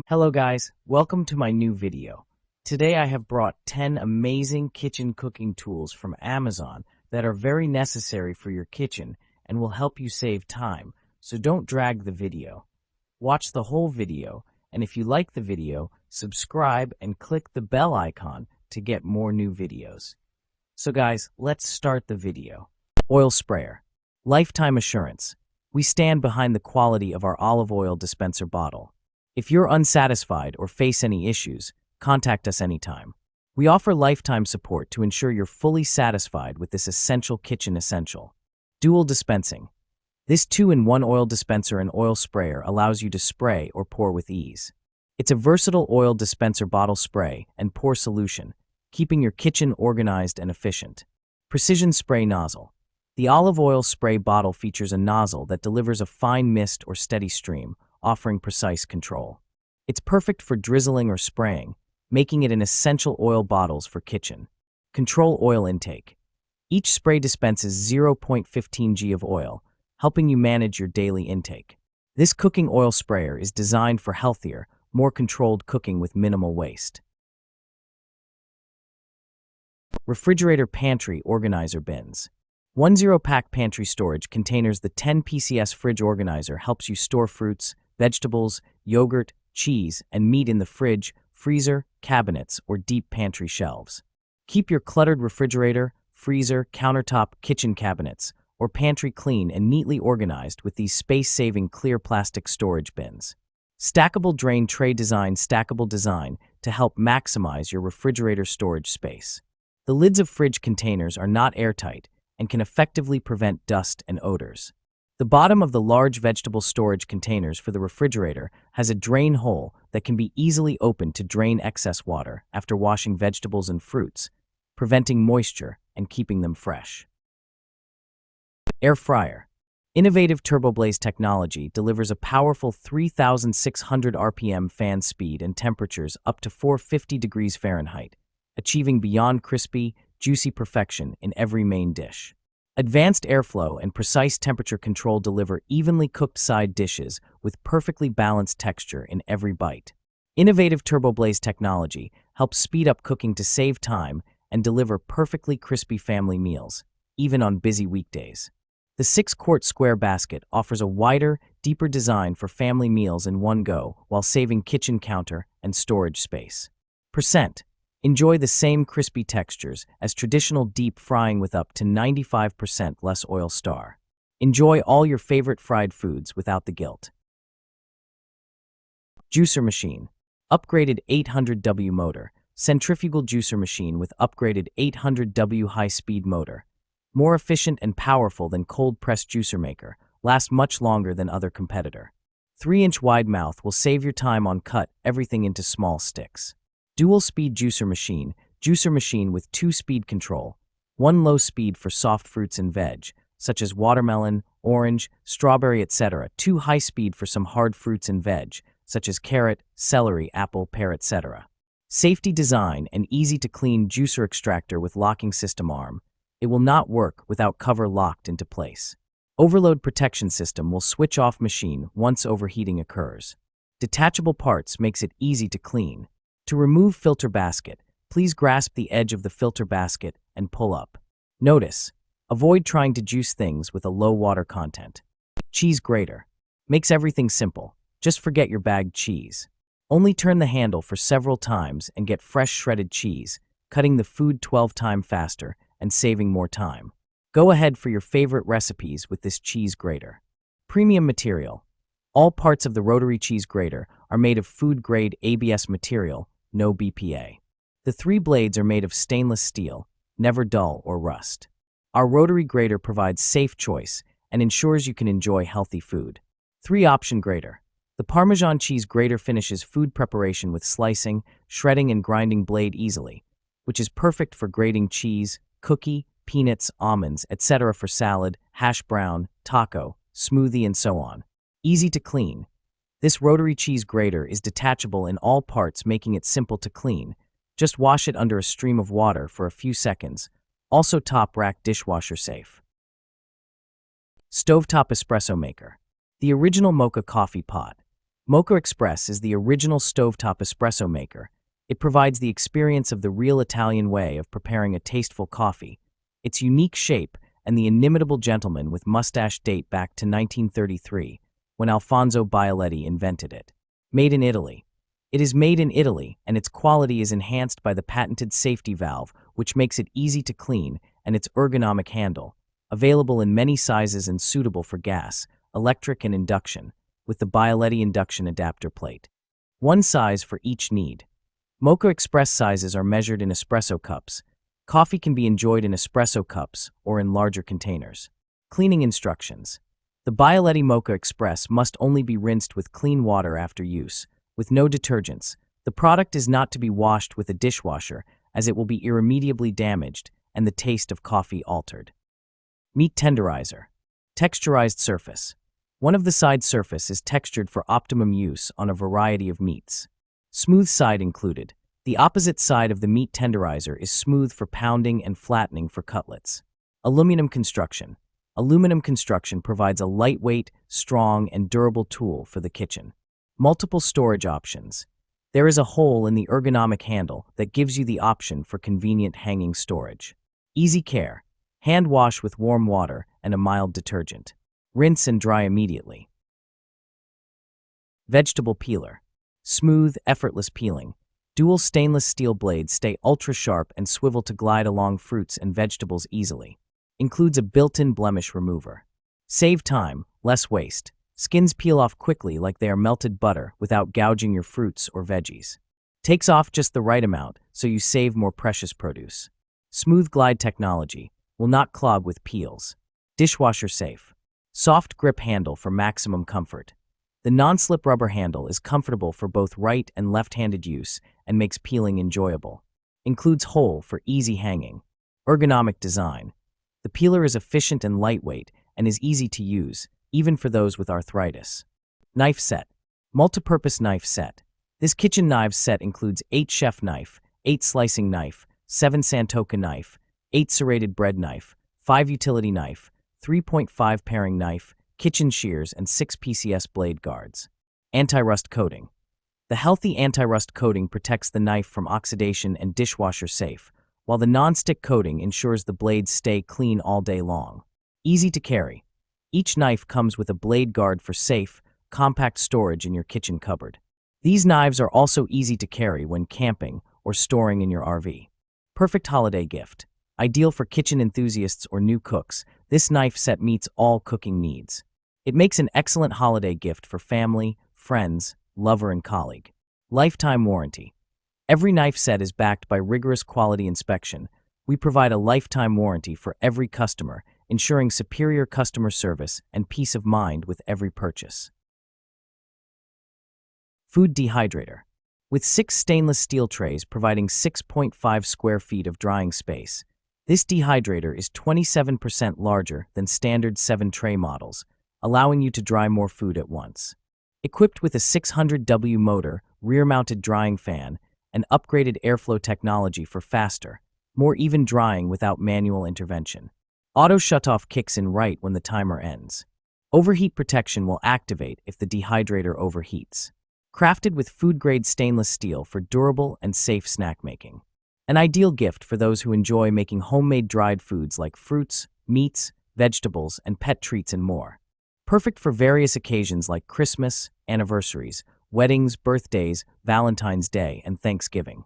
Hello guys, welcome to my new video. Today I have brought 10 amazing kitchen cooking tools from Amazon that are very necessary for your kitchen and will help you save time, so don't drag the video. Watch the whole video, and if you like the video, subscribe and click the bell icon to get more new videos. So guys, let's start the video. Oil sprayer. Lifetime assurance. We stand behind the quality of our olive oil dispenser bottle. If you're unsatisfied or face any issues, contact us anytime. We offer lifetime support to ensure you're fully satisfied with this essential kitchen essential. Dual dispensing. This 2-in-1 oil dispenser and oil sprayer allows you to spray or pour with ease. It's a versatile oil dispenser bottle spray and pour solution, keeping your kitchen organized and efficient. Precision spray nozzle. The olive oil spray bottle features a nozzle that delivers a fine mist or steady stream, offering precise control. It's perfect for drizzling or spraying, making it an essential oil bottles for kitchen. Control oil intake. Each spray dispenses 0.15 g of oil, helping you manage your daily intake. This cooking oil sprayer is designed for healthier, more controlled cooking with minimal waste. Refrigerator Pantry Organizer Bins. 1 0-pack pantry storage containers. The 10 PCS fridge organizer helps you store fruits, vegetables, yogurt, cheese, and meat in the fridge, freezer, cabinets, or deep pantry shelves. Keep your cluttered refrigerator, freezer, countertop, kitchen cabinets, or pantry clean and neatly organized with these space-saving clear plastic storage bins. Stackable drain tray design. Stackable design to help maximize your refrigerator storage space. The lids of fridge containers are not airtight and can effectively prevent dust and odors. The bottom of the large vegetable storage containers for the refrigerator has a drain hole that can be easily opened to drain excess water after washing vegetables and fruits, preventing moisture and keeping them fresh. Air fryer. Innovative TurboBlaze technology delivers a powerful 3,600 RPM fan speed and temperatures up to 450 degrees Fahrenheit, achieving beyond crispy, juicy perfection in every main dish. Advanced airflow and precise temperature control deliver evenly cooked side dishes with perfectly balanced texture in every bite. Innovative TurboBlaze technology helps speed up cooking to save time and deliver perfectly crispy family meals, even on busy weekdays. The 6-quart square basket offers a wider, deeper design for family meals in one go while saving kitchen counter and storage space. Percent. Enjoy the same crispy textures as traditional deep frying with up to 95% less oil star. Enjoy all your favorite fried foods without the guilt. Juicer machine. Upgraded 800W motor. Centrifugal juicer machine with upgraded 800W high-speed motor. More efficient and powerful than cold-press juicer maker. Lasts much longer than other competitor. 3-inch wide mouth will save your time on cut everything into small sticks. Dual-speed juicer machine with 2-speed control, 1 low speed for soft fruits and veg, such as watermelon, orange, strawberry, etc., 2 high speed for some hard fruits and veg, such as carrot, celery, apple, pear, etc. Safety design and easy-to-clean juicer extractor with locking system arm. It will not work without cover locked into place. Overload protection system will switch off machine once overheating occurs. Detachable parts makes it easy to clean. To remove filter basket, please grasp the edge of the filter basket and pull up. Notice, avoid trying to juice things with a low water content. Cheese grater. Makes everything simple. Just forget your bagged cheese. Only turn the handle for several times and get fresh shredded cheese, cutting the food 12 times faster and saving more time. Go ahead for your favorite recipes with this cheese grater. Premium material. All parts of the rotary cheese grater are made of food-grade ABS material, no BPA. The 3 blades are made of stainless steel, never dull or rust. Our rotary grater provides safe choice and ensures you can enjoy healthy food. 3-option grater. The Parmesan cheese grater finishes food preparation with slicing, shredding, and grinding blade easily, which is perfect for grating cheese, cookie, peanuts, almonds, etc. for salad, hash brown, taco, smoothie, and so on. Easy to clean. This rotary cheese grater is detachable in all parts, making it simple to clean. Just wash it under a stream of water for a few seconds. Also top rack dishwasher safe. Stovetop Espresso Maker. The original mocha coffee pot. Mocha Express is the original stovetop espresso maker. It provides the experience of the real Italian way of preparing a tasteful coffee. Its unique shape and the inimitable gentleman with mustache date back to 1933, when Alfonso Bialetti invented it. Made in Italy. It is made in Italy, and its quality is enhanced by the patented safety valve, which makes it easy to clean, and its ergonomic handle, available in many sizes and suitable for gas, electric, and induction, with the Bialetti induction adapter plate. One size for each need. Mocha Express sizes are measured in espresso cups. Coffee can be enjoyed in espresso cups or in larger containers. Cleaning instructions. The Bialetti Mocha Express must only be rinsed with clean water after use, with no detergents. The product is not to be washed with a dishwasher, as it will be irremediably damaged and the taste of coffee altered. Meat Tenderizer. Texturized surface. One of the side surface is textured for optimum use on a variety of meats. Smooth side included. The opposite side of the meat tenderizer is smooth for pounding and flattening for cutlets. Aluminum construction. Aluminum construction provides a lightweight, strong, and durable tool for the kitchen. Multiple storage options. There is a hole in the ergonomic handle that gives you the option for convenient hanging storage. Easy care. Hand wash with warm water and a mild detergent. Rinse and dry immediately. Vegetable peeler. Smooth, effortless peeling. Dual stainless steel blades stay ultra-sharp and swivel to glide along fruits and vegetables easily. Includes a built-in blemish remover. Save time, less waste. Skins peel off quickly like they are melted butter without gouging your fruits or veggies. Takes off just the right amount so you save more precious produce. Smooth glide technology. Will not clog with peels. Dishwasher safe. Soft grip handle for maximum comfort. The non-slip rubber handle is comfortable for both right and left-handed use and makes peeling enjoyable. Includes hole for easy hanging. Ergonomic design. The peeler is efficient and lightweight and is easy to use, even for those with arthritis. Knife set. Multipurpose knife set. This kitchen knives set includes 8 chef knife, 8 slicing knife, 7 Santoka knife, 8 serrated bread knife, 5 utility knife, 3.5 paring knife, kitchen shears, and 6 PCS blade guards. Anti-rust coating. The healthy anti-rust coating protects the knife from oxidation and dishwasher safe, while the non-stick coating ensures the blades stay clean all day long. Easy to carry. Each knife comes with a blade guard for safe, compact storage in your kitchen cupboard. These knives are also easy to carry when camping or storing in your RV. Perfect holiday gift. Ideal for kitchen enthusiasts or new cooks, this knife set meets all cooking needs. It makes an excellent holiday gift for family, friends, lover, and colleague. Lifetime warranty. Every knife set is backed by rigorous quality inspection. We provide a lifetime warranty for every customer, ensuring superior customer service and peace of mind with every purchase. Food Dehydrator. With 6 stainless steel trays providing 6.5 square feet of drying space, this dehydrator is 27% larger than standard 7-tray models, allowing you to dry more food at once. Equipped with a 600W motor, rear-mounted drying fan, and upgraded airflow technology for faster, more even drying without manual intervention. Auto shutoff kicks in right when the timer ends. Overheat protection will activate if the dehydrator overheats. Crafted with food-grade stainless steel for durable and safe snack making. An ideal gift for those who enjoy making homemade dried foods like fruits, meats, vegetables, and pet treats and more. Perfect for various occasions like Christmas, anniversaries, weddings, birthdays, Valentine's Day, and Thanksgiving.